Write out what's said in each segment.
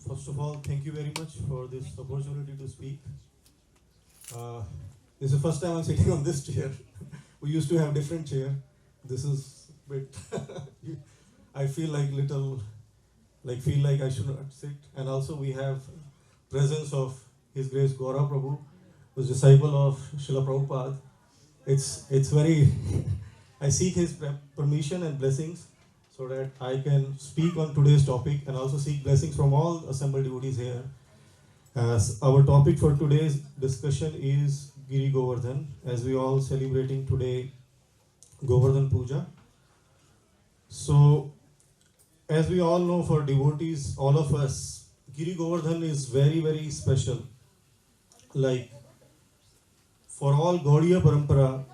First of all, thank you very much for this opportunity to speak. This is the first time I'm sitting on this chair. We used to have different chair. This is bit. I feel like I should not sit. And also we have presence of His Grace Gaurav Prabhu, who's disciple of Srila Prabhupada. It's very. I seek his permission and blessings so that I can speak on today's topic and also seek blessings from all assembled devotees here. As our topic for today's discussion is Giri Govardhan, as we all celebrating today Govardhan Puja. So, as we all know, for devotees, all of us, Giri Govardhan is very, very special. Like, for all Gaudiya Parampara,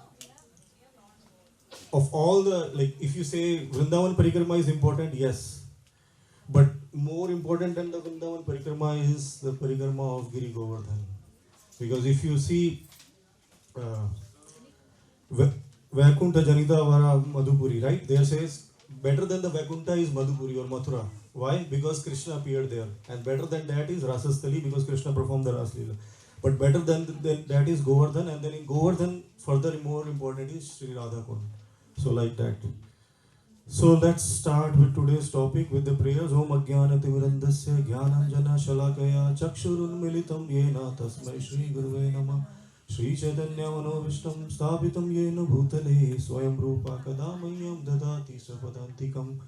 of all the, like, if you say Vrindavan Parikrama is important, yes. But more important than the Vrindavan Parikrama is the Parikrama of Giri Govardhan. Because if you see Vaikuntha Janita Vara Madhupuri, right? There says, better than the Vaikuntha is Madhupuri or Mathura. Why? Because Krishna appeared there. And better than that is Rasasthali, because Krishna performed the Ras Leela. But better than that is Govardhan. And then in Govardhan, further more important is Sri Radha Kund. So like that. So let's start with today's topic with the prayers. Om Ajnanati Virandasya Jnananjana Shalakaya Chakshurun Militam Yena Tasmai Shri Guruve Namah Shri Chaitanya Manovishtam Sthapitam Yena Bhutale Swayam Rupa Kadamayam Dadati Sapadantikam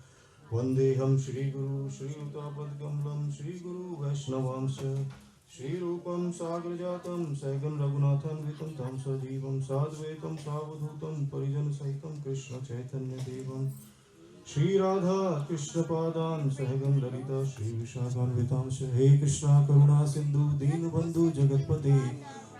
Vandeham Shri Guru Shri Utapadgamlam Shri Guru Vaishnavamsya Shri Rupam Sagrajatam Sagam Raghunathan Vitam Tam Sajivam Sadvetam Savadhutam Parijan Sahitam Krishna Chaitanya Devam Shri Radha Krishna Padan Sahagam Lalita Shri Vishakhan Vitamsha He Krishna Karuna Sindhu Deen Bandhu Jagatpate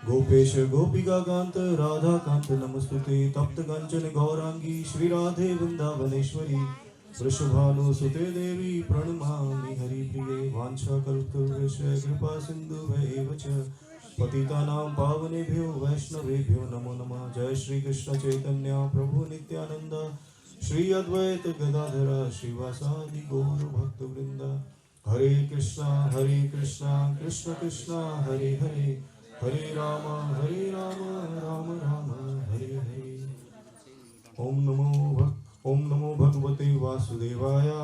Gopesha Gopika Kanta Radha Kanta Namastute Tapta Kanchana Gaurangi Shri Radhe Vrindavaneshwari Vrishabhanu Sute Devi Pranamami Hari Priye Vancha Kalpurvesha Kripa Sindhu Vaevacha Patitanam Pavanebhyo Vaishnavebhyo Namo Namah Jai Shri Krishna Chaitanya Prabhu Nityananda Shri Advaita Gadadhara Shivasadi Gaura Bhakta Vrinda Hare Krishna Krishna Krishna Hare Hare Hare Rama Rama Rama Hare Hare Om Namo Bhagavate Vasudevaya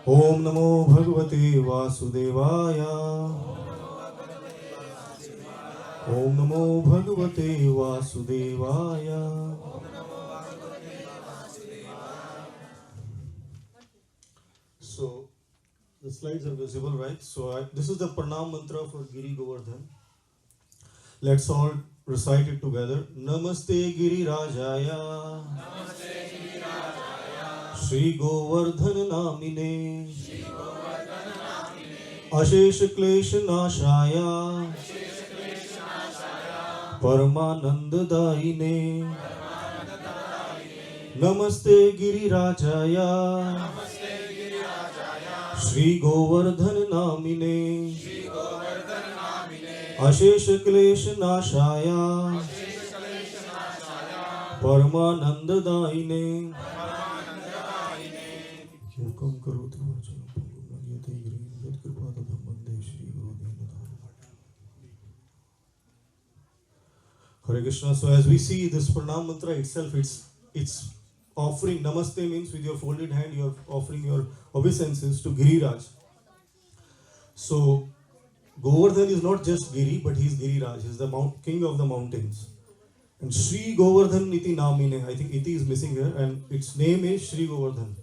Om Namo Bhagavate Vasudevaya Om Namo Bhagavate Vasudevaya. So, the slides are visible, right? So, this is the Pranam Mantra for Giri Govardhan. Let's all recite it together. Namaste Giri Rajaya. Namaste Giri Rajaya. Shri Govardhan Namine. Shri Govardhan Namine. Ashesh Klesh Nashaya. परमानंद दायिने नमस्ते गिरिराजाया श्री गोवर्धन नामिने अशेष क्लेश नाशाया परमानंद दायिने Hare Krishna. So as we see this Pranam Mantra itself, it's offering. Namaste means with your folded hand you are offering your obeisances to Giriraj. So Govardhan is not just Giri, but he is Giriraj. He is the king of the mountains. And Shri Govardhan Iti Namine. I think Iti is missing here, and its name is Shri Govardhan.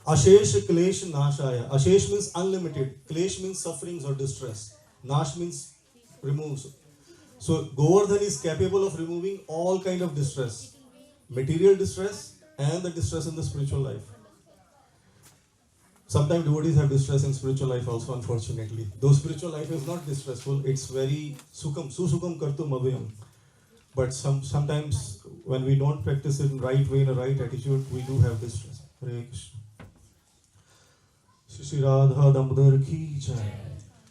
Ashesh Klesh Nashaya. Ashesh means unlimited. Klesh means sufferings or distress. Nash means removes. So Govardhan is capable of removing all kind of distress, material distress and the distress in the spiritual life. Sometimes devotees have distress in spiritual life also, unfortunately. Though spiritual life is not distressful, it's very susukam kartum abhyam. But sometimes when we don't practice it in right way, in a right attitude, we do have distress. Hare Krishna. Shri Radha Damodar ki jai.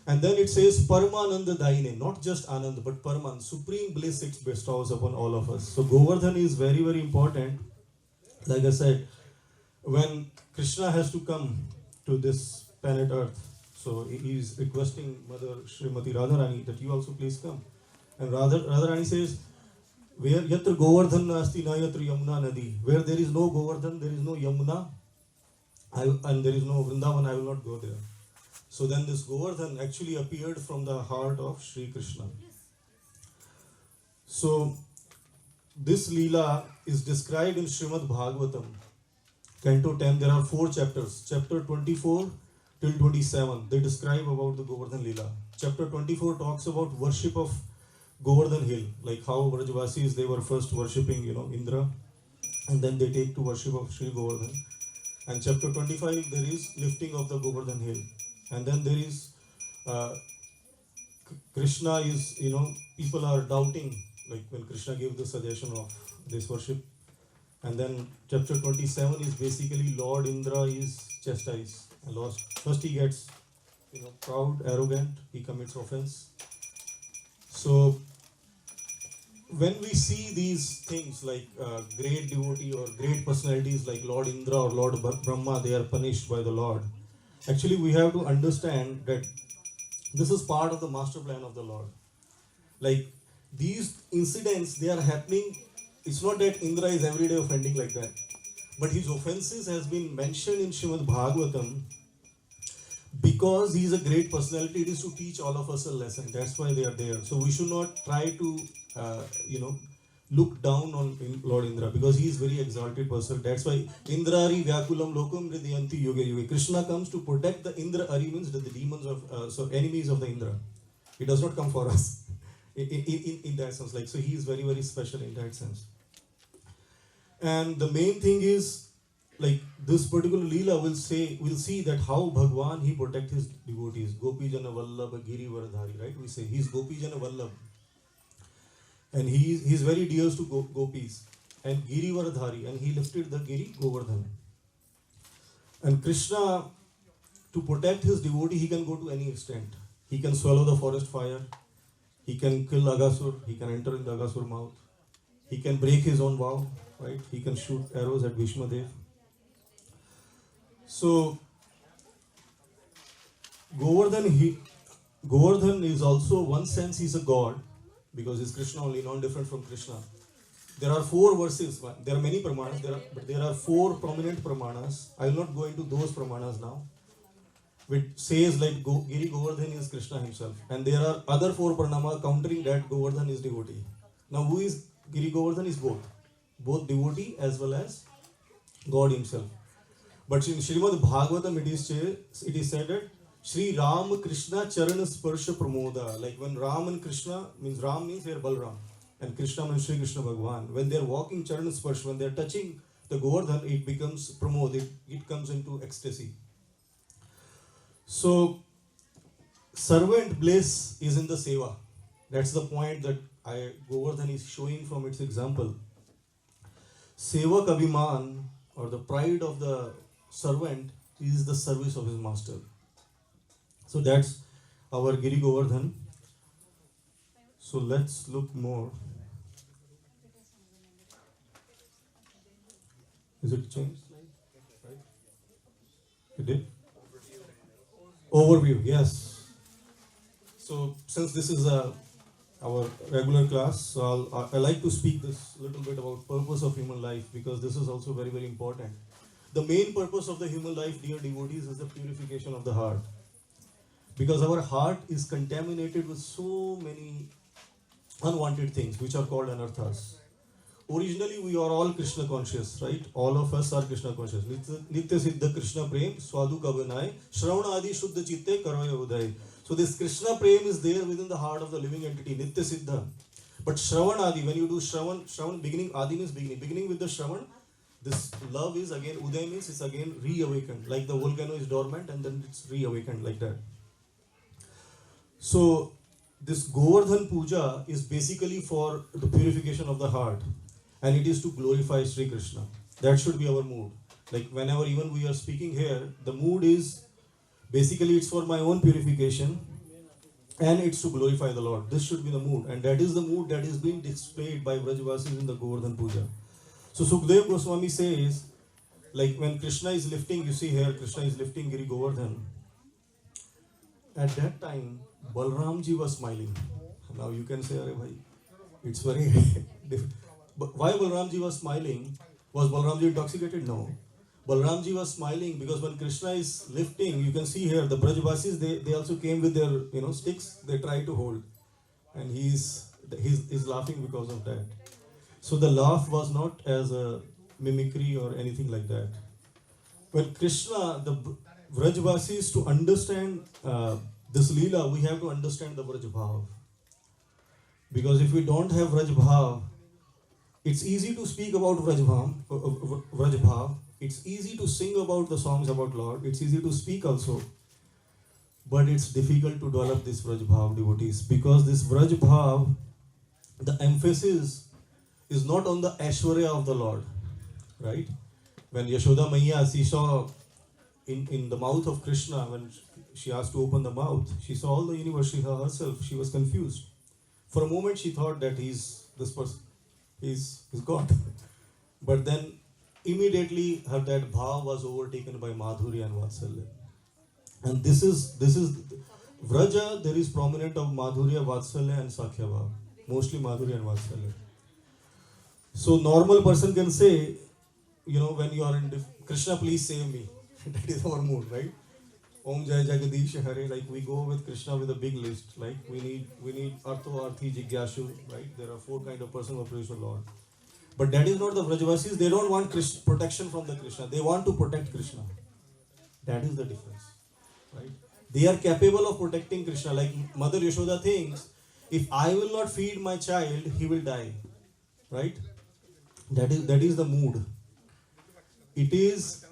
And then it says Paramananda Daine, not just Anand, but Paraman, supreme bliss it bestows upon all of us. So Govardhan is very, very important. Like I said, when Krishna has to come to this planet Earth. So he is requesting Mother Srimati Radharani that you also please come. And Radharani says, where yatra Govardhan nasti na yatra Yamuna nadi. Where there is no Govardhan, there is no Yamuna, and there is no Vrindavan, I will not go there. So then this Govardhan actually appeared from the heart of Sri Krishna. So this Leela is described in Srimad Bhagavatam, Canto 10. There are 4 chapters. Chapter 24 till 27, they describe about the Govardhan Leela. Chapter 24 talks about worship of Govardhan hill, like how Vrajavasis, they were first worshipping, Indra, and then they take to worship of Sri Govardhan. And chapter 25, there is lifting of the Govardhan hill. And then there is Krishna is, people are doubting, like when Krishna gave the suggestion of this worship. And then chapter 27 is basically Lord Indra is chastised. And first he gets, proud, arrogant, he commits offense. So when we see these things like great devotee or great personalities like Lord Indra or Lord Brahma, they are punished by the Lord. Actually, we have to understand that this is part of the master plan of the Lord. Like these incidents, they are happening. It's not that Indra is every day offending like that, but his offenses has been mentioned in Srimad Bhagavatam because he is a great personality. It is to teach all of us a lesson. That's why they are there. So we should not try to, look down on Lord Indra because he is very exalted person. That's why Indrari Vyakulam Lokam Hridayanti Yoga Yoga. Krishna comes to protect the Indra Ari, means the demons of enemies of the Indra. He does not come for us in that sense. Like, so he is very, very special in that sense. And the main thing is, like this particular Leela will see that how Bhagwan he protect his devotees. Gopi Jana Vallabha Giri Varadhari, right? We say he's Gopi Jana Vallabh. And he's very dear to gopis. And Giri Varadhari, and he lifted the Giri Govardhan. And Krishna, to protect his devotee, he can go to any extent. He can swallow the forest fire. He can kill Agasur. He can enter in the Agasur mouth. He can break his own vow, right? He can shoot arrows at Bhishmadev. So, Govardhan is also, one sense, he's a god because he's Krishna only, not different from Krishna. There are 4 verses. There are many pramanas, but there are 4 prominent pramanas. I will not go into those pramanas now, which says like Giri Govardhan is Krishna himself. And there are other 4 pranama countering that Govardhan is devotee. Now, who is Giri Govardhan? Is both devotee as well as God himself. But in Srimad Bhagavatam, it is said that Sri Ram Krishna Charana Sparsha Pramoda. Like when Ram and Krishna, means Ram means here Balram, and Krishna means Sri Krishna Bhagwan. When they are walking Charana Sparsha, when they are touching the Govardhan, it becomes Pramod, it comes into ecstasy. So, servant bliss is in the seva. That's the point that Govardhan is showing from its example. Sevak Abhiman, or the pride of the servant, is the service of his master. So that's our Giri Govardhan. So let's look more. Is it changed? Right? It did? Overview, yes. So since this is our regular class, so I like to speak this little bit about purpose of human life because this is also very, very important. The main purpose of the human life, dear devotees, is the purification of the heart. Because our heart is contaminated with so many unwanted things which are called anarthas. Originally, we are all Krishna conscious, right? All of us are Krishna conscious. Nitya Siddha Krishna Prem, Swadu Kavanai, Shravana Adi Shuddha Chitte, Karvaya Udai. So this Krishna Prem is there within the heart of the living entity, Nitya Siddha. But Shravan Adi, when you do Shravan beginning, Adi means beginning. Beginning with the Shravan, this love is again, Uday means it's again reawakened. Like the volcano is dormant and then it's reawakened like that. So this Govardhan Puja is basically for the purification of the heart. And it is to glorify Sri Krishna. That should be our mood. Like whenever even we are speaking here, the mood is basically it's for my own purification and it's to glorify the Lord. This should be the mood. And that is the mood that is being displayed by Vrajavasis in the Govardhan Puja. So Sukdev Goswami says Like when Krishna is lifting, you see here, Krishna is lifting Giri Govardhan. At that time, Balramji was smiling. Now you can say, Arey bhai, it's very different. But why Balramji was smiling? Was Balramji intoxicated? No. Balramji was smiling because when Krishna is lifting, you can see here the Brajvasis, they also came with their sticks. They try to hold, and he's laughing because of that. So the laugh was not as a mimicry or anything like that. When Krishna, the Vrajvasis, to understand this Leela, we have to understand the Vrajbhav. Because if we don't have Vrajbhav, it's easy to speak about Vrajbhav. It's easy to sing about the songs about Lord. It's easy to speak also. But it's difficult to develop this Vrajbhav, devotees. Because this Vrajbhav, the emphasis is not on the Aishwarya of the Lord. Right? When Yashoda Maiya, she saw in the mouth of Krishna, when she asked to open the mouth, she saw all the universe, she saw herself, she was confused. For a moment she thought that he's this person, he's God. But then immediately that bhav was overtaken by Madhurya and Vatsalya. And this is Vraja, there is prominent of Madhurya, Vatsalya and Sakhya bhav. Mostly Madhurya and Vatsalya. So normal person can say, when you are in Krishna, please save me. That is our mood, right? Om Jai Jagadish Hare, like we go with Krishna with a big list. Like we need Artho, Arthi, Jigyashu, right? There are 4 kind of person who praise the Lord. But that is not the Vrajvasis. They don't want protection from the Krishna. They want to protect Krishna. That is the difference, right? They are capable of protecting Krishna. Like Mother Yashoda thinks, if I will not feed my child, he will die, right? That is the mood. It is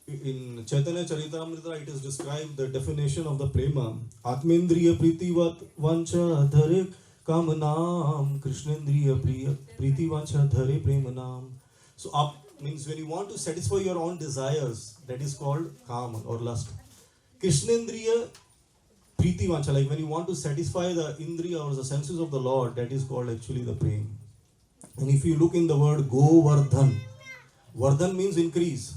in Chaitanya Charitamrita, it is described the definition of the prema. Atmendriya priti vancha dhare kamanam, Krishnendriya priti vancha dhare premanam. So means when you want to satisfy your own desires, that is called kama or lust. Krishnendriya priti vancha, like when you want to satisfy the indriya or the senses of the Lord, that is called actually the prema. And if you look in the word Govardhan, Vardhan means increase.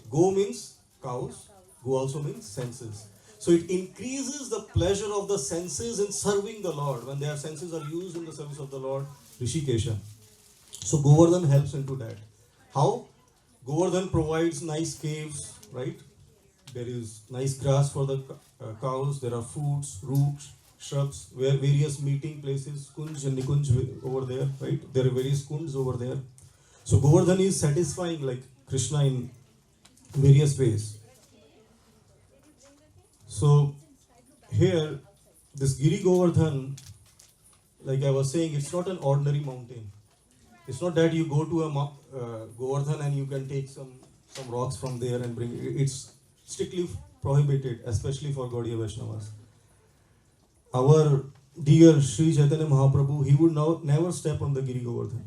Go means cows. Go also means senses. So it increases the pleasure of the senses in serving the Lord when their senses are used in the service of the Lord, Rishikesha. So Govardhan helps into that. How? Govardhan provides nice caves, right? There is nice grass for the cows. There are fruits, roots, shrubs, where various meeting places, kunj and nikunj over there, right? There are various kunds over there. So Govardhan is satisfying like Krishna in various ways. So here, this Giri Govardhan, like I was saying, it's not an ordinary mountain. It's not that you go to a Govardhan and you can take some rocks from there and bring it. It's strictly prohibited, especially for Gaudiya Vaishnavas. Our dear Sri Chaitanya Mahaprabhu, he would never step on the Giri Govardhan,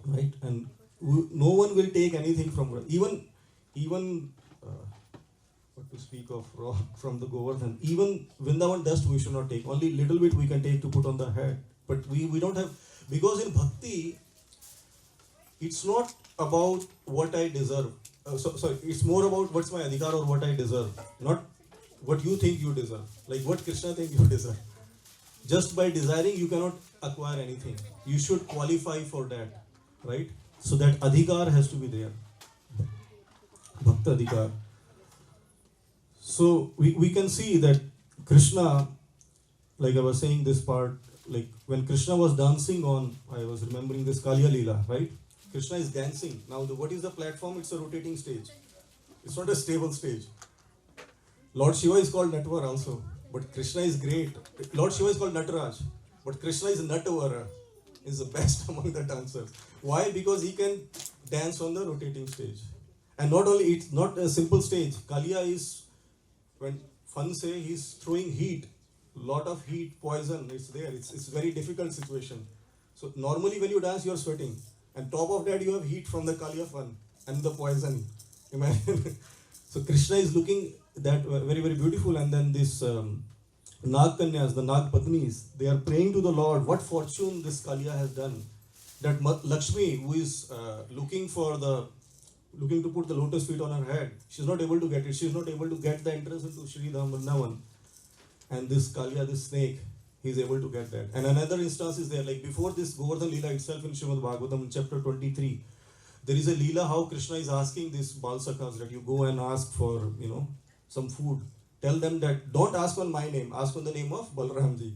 right? And no one will take anything from even what to speak of rock from the Govardhan. Even Vrindavan dust we should not take. Only little bit we can take to put on the head. But we don't have, because in bhakti, it's not about what I deserve. Sorry, it's more about what's my adhikar or what I deserve, not what you think you deserve, like what Krishna thinks you deserve. Just by desiring, you cannot acquire anything. You should qualify for that, right? So that adhikar has to be there. Bhakta adhikar. So we can see that Krishna, like I was saying this part, like when Krishna was dancing on, I was remembering this Kaliya Leela, right? Krishna is dancing. Now what is the platform? It's a rotating stage. It's not a stable stage. Lord Shiva is called Natwar also, but Krishna is great. Lord Shiva is called Nataraj, but Krishna is Natavara, is the best among the dancers. Why? Because he can dance on the rotating stage. And not only, it's not a simple stage. Kaliya is, when fun say, he's throwing heat, lot of heat, poison, it's there. It's very difficult situation. So normally when you dance, you're sweating. And top of that, you have heat from the Kaliya fun and the poison. Imagine. So Krishna is looking that very, very beautiful. And then this Nag Kanyas, the Nag Patnis, they are praying to the Lord, what fortune this Kaliya has done. That Lakshmi, who is looking for the looking to put the lotus feet on her head. She's not able to get it. She's not able to get the entrance into Sri Vrindavan. And this Kalia, this snake, he's able to get that. And another instance is there, like before this Govardhan Leela itself in Srimad Bhagavatam, chapter 23, there is a Leela how Krishna is asking these Balsakas that you go and ask for, some food. Tell them that don't ask on my name, ask on the name of Balramji.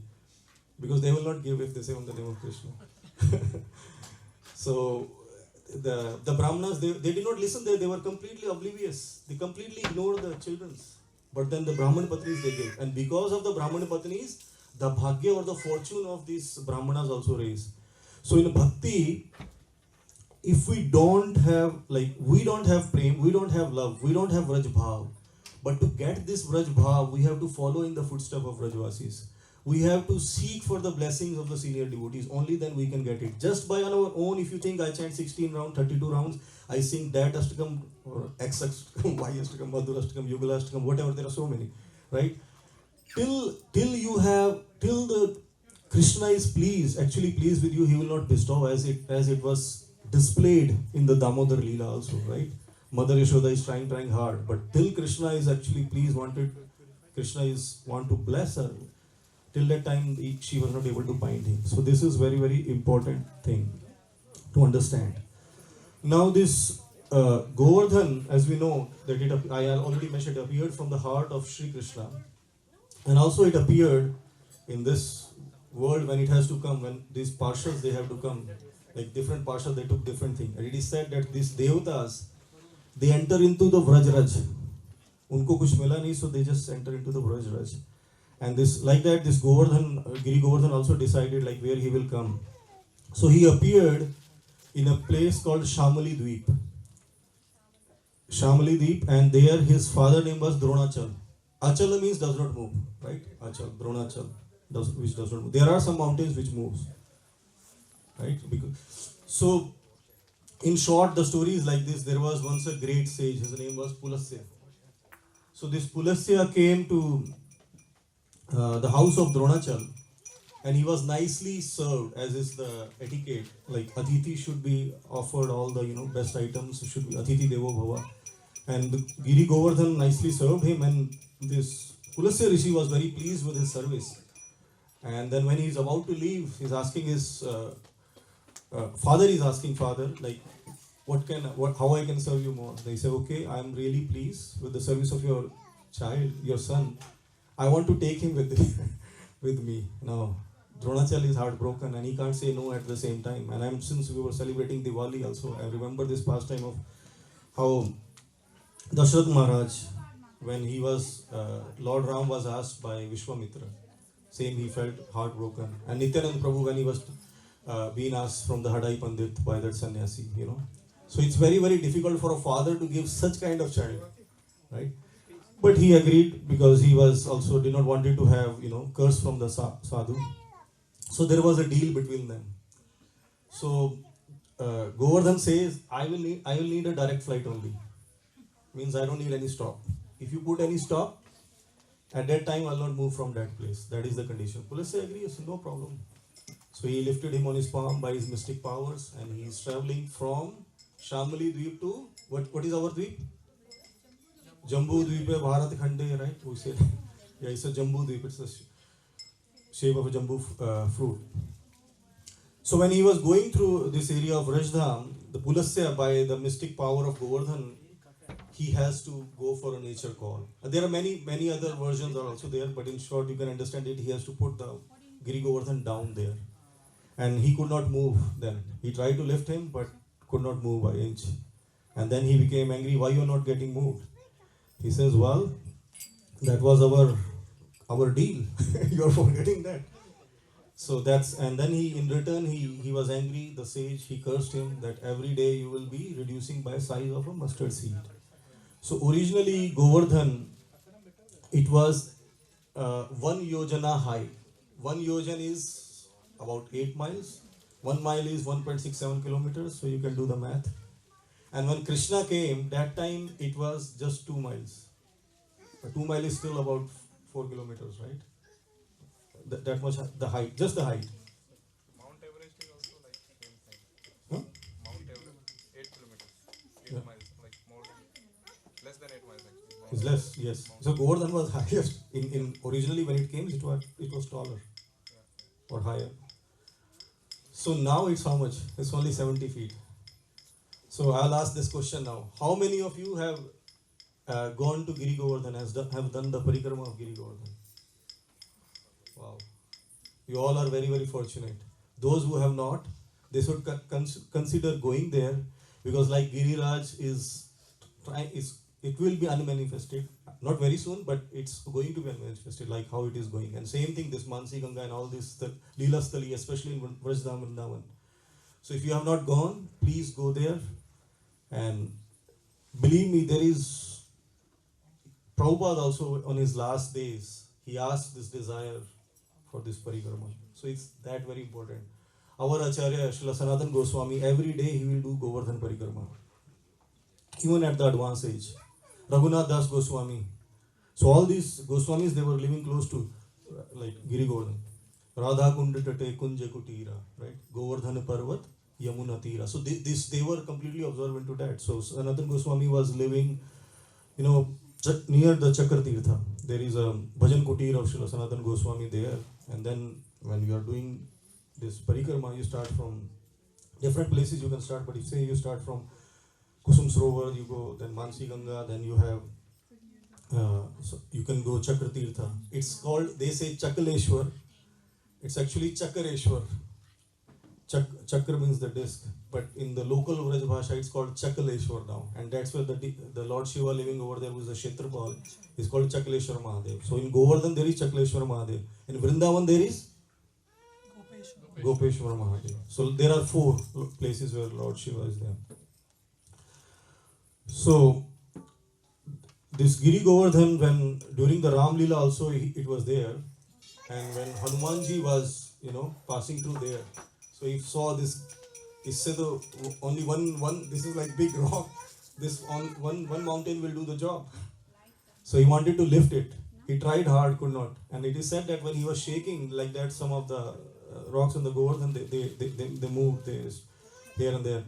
Because they will not give if they say on the name of Krishna. So the Brahmanas, they did not listen there, they were completely oblivious. They completely ignored the children. But then the Brahman Patnis they gave. And because of the Brahman Patnis, the Bhagya or the fortune of these Brahmanas also raised. So in Bhakti, if we don't have prem, we don't have love, we don't have Vraj Bhav. But to get this Vraj Bhav, we have to follow in the footsteps of Vrajvasis. We have to seek for the blessings of the senior devotees. Only then we can get it. Just by our own, if you think I chant 16 rounds, 32 rounds, I sing that Ashtakam, or X Ashtakam, Y Ashtakam, Madhur Ashtakam, Yugala Ashtakam, whatever, there are so many, right? Till the Krishna is actually pleased with you, he will not bestow as it was displayed in the Damodar Leela also, right? Mother Yashoda is trying hard, but till Krishna is actually pleased, want to bless her. Till that time, she was not able to find him. So this is very, very important thing to understand. Now this Govardhan, as we know, that I already mentioned, appeared from the heart of Sri Krishna. And also it appeared in this world when it has to come, when these Parshas, they have to come. Like different Parshas, they took different things. And it is said that these Devatas, they enter into the Vrajraj. Unko kuch mila nahi, so they just enter into the Vrajraj. And this Govardhan, Giri Govardhan also decided like where he will come. So he appeared in a place called Shamali Dweep, and there his father name was Dronachal. Achala means does not move, right? Achal, Dronachal, which does not move. There are some mountains which moves, right? So, in short, the story is like this. There was once a great sage. His name was Pulasya. So this Pulasya came to the house of Dronachal, and he was nicely served, as is the etiquette. Like Atithi should be offered all the best items. Should be Atithi Devo Bhava, and Giri Govardhan nicely served him, and this Pulasya Rishi was very pleased with his service. And then when he is about to leave, he's asking his father, like, how I can serve you more. They say, okay, I am really pleased with the service of your child, your son. I want to take him with me. Now, Dronachal is heartbroken and he can't say no at the same time. And since we were celebrating Diwali also, I remember this pastime of how Dashrath Maharaj, when he was, Lord Ram was asked by Vishwamitra, same he felt heartbroken. And Nityanand Prabhu, when he was being asked from the Hadai Pandit by that sannyasi, So it's very, very difficult for a father to give such kind of child, right? But he agreed because he was also did not wanted to have, curse from the sadhu. So there was a deal between them. So Govardhan says, I will need a direct flight only. Means I don't need any stop. If you put any stop, at that time I'll not move from that place. That is the condition. Pulasya agrees, no problem. So he lifted him on his palm by his mystic powers, and he is traveling from Shamali Dweep to what is our Dweep? Jambu Dweep, Bharat Khande, right? We say, yeah, it's a Jambu Dweep. It's the shape of a Jambu fruit. So when he was going through this area of Rajdham, the Pulasya, by the mystic power of Govardhan, he has to go for a nature call. There are many other versions are also there, but in short, you can understand it. He has to put the Giri Govardhan down there, and he could not move. Then he tried to lift him, but could not move by inch. And then he became angry. Why you are not getting moved? He says, well, that was our deal. You are forgetting that. So and then in return he was angry. The sage, he cursed him that every day you will be reducing by size of a mustard seed. So originally Govardhan, it was 1 yojana high. 1 yojan is about 8 miles. 1 mile is 1.67 kilometers. So you can do the math. And when Krishna came, that time it was just 2 miles. 2 miles is still about 4 kilometers, right? That much, the height, just the height. Mount Everest is also like same thing. Huh? Mount Everest, 8 kilometers, 8 Yeah. miles, like It's less, yes. So Govardhan was highest. In originally when it came, it was taller or higher. So now it's how much? It's only 70 feet. So I'll ask this question now. How many of you have gone to Giri Govardhan, have done the parikrama of Giri Govardhan? Wow. You all are very, very fortunate. Those who have not, they should consider going there, because like Giriraj it will be unmanifested. Not very soon, but it's going to be unmanifested, like how it is going. And same thing, this Mansi Ganga and all this, the Leela Stali, especially in Vrajadam Vrindavan. So if you have not gone, please go there. And believe me, there is, Prabhupada also on his last days, he asked this desire for this parikrama. So it's that very important. Our Acharya, Srila Sanatan Goswami, every day he will do Govardhan parikrama. Even at the advanced age. Raghunath Das Goswami. So all these Goswamis, they were living close to like Giri Govardhan. Radha Kunda Tate Kunja Kutira, right? Govardhan Parvat, Yamuna Tira. So they were completely observant to that. So Sanatan Goswami was living, near the Chakra Tirtha. There is a Bhajan Kutir of Srila Sanatan Goswami there. And then when you are doing this parikrama, you start from different places you can start. But if say you start from Kusum Srovar, you go, then Mansi Ganga, then you have, so you can go Chakra Tirtha. It's called, they say Chakaleshwar. It's actually Chakareshwar. Chakra means the disc, but in the local Vraj Bhasha, it's called Chakaleshwar now. And that's where the Lord Shiva living over there, who is a Kshetrapal, is called Chakaleshwar Mahadev. So in Govardhan, there is Chakaleshwar Mahadev. In Vrindavan, there is Gopeshwar Mahadev. So there are 4 places where Lord Shiva is there. So this Giri Govardhan, when during the Ram Leela also it was there, and when Hanumanji was passing through there, so he saw this. He said only one. This is like big rock. This one mountain will do the job. So he wanted to lift it. He tried hard, could not. And it is said that when he was shaking like that, some of the rocks in the Govardhan they moved here and there.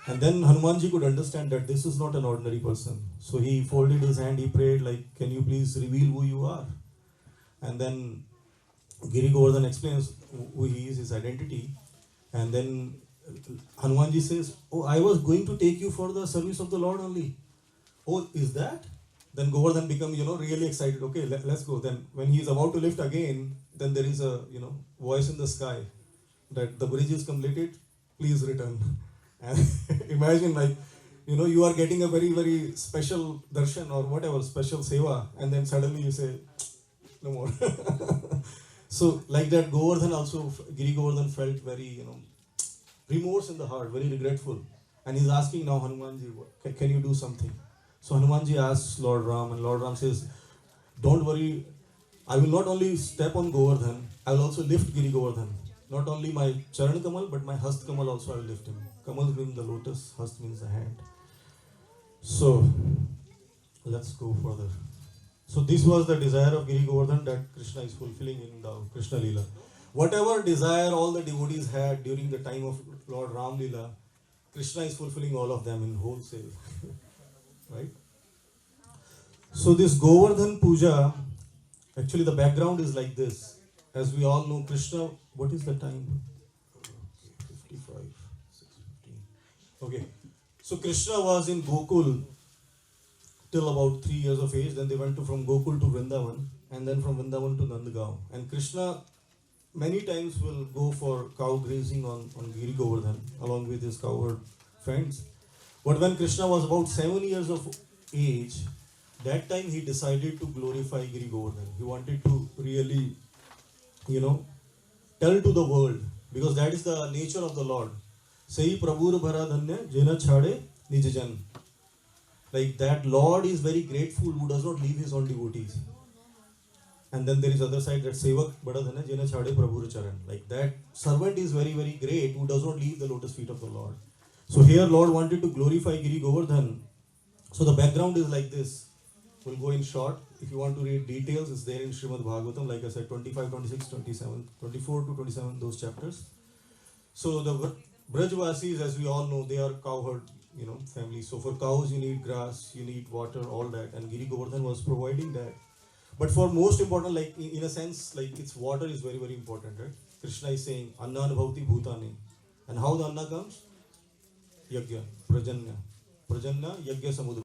And then Hanumanji could understand that this is not an ordinary person. So he folded his hand, he prayed like, can you please reveal who you are? And then Giri Govardhan explains who he is, his identity. And then Hanumanji says, oh, I was going to take you for the service of the Lord only. Oh, is that? Then Govardhan becomes, really excited. Okay, let's go. Then when he is about to lift again, then there is a, voice in the sky that the bridge is completed, please return. And imagine like, you are getting a very, very special darshan or whatever, special seva, and then suddenly you say, no more. So like that, Govardhan also, Giri Govardhan felt very, remorse in the heart, very regretful. And he's asking now Hanumanji, can you do something? So Hanumanji asks Lord Ram, and Lord Ram says, don't worry, I will not only step on Govardhan, I will also lift Giri Govardhan. Not only my Charan Kamal, but my Hast Kamal also I will lift him. Kamal means the lotus, Hast means the hand. So, let's go further. So this was the desire of Giri Govardhan that Krishna is fulfilling in the Krishna Leela. Whatever desire all the devotees had during the time of Lord Ram Leela, Krishna is fulfilling all of them in wholesale. Right? So this Govardhan Puja, actually the background is like this. As we all know, Krishna, what is the time? 55, 6:15. Okay. So Krishna was in Gokul till about 3 years of age. Then they went from Gokul to Vrindavan, and then from Vrindavan to Nandgaon. And Krishna many times will go for cow grazing on Giri Govardhan along with his cowherd friends. But when Krishna was about 7 years of age, that time he decided to glorify Giri Govardhan. He wanted to really, tell to the world, because that is the nature of the Lord. Sei Prabhur Bharadanya Jena Chhade Nijajan. Like that Lord is very grateful who does not leave his own devotees. And then there is other side that Sevak Badadhana Jena Chhade Prabhur Charan. Like that servant is very, very great who does not leave the lotus feet of the Lord. So here Lord wanted to glorify Giri Govardhan. So the background is like this. We'll go in short. If you want to read details, it's there in Srimad Bhagavatam, like I said, 25, 26, 27, 24 to 27, those chapters. So the Brajvasis, as we all know, they are cowherd, family. So for cows, you need grass, you need water, all that, and Giri Govardhan was providing that. But for most important, like in a sense, like its water is very, very important, right? Krishna is saying, Anna Anubhavti Bhutani. And how the Anna comes? Yajna, Prajanya. Prajanya, Yajna Samudra.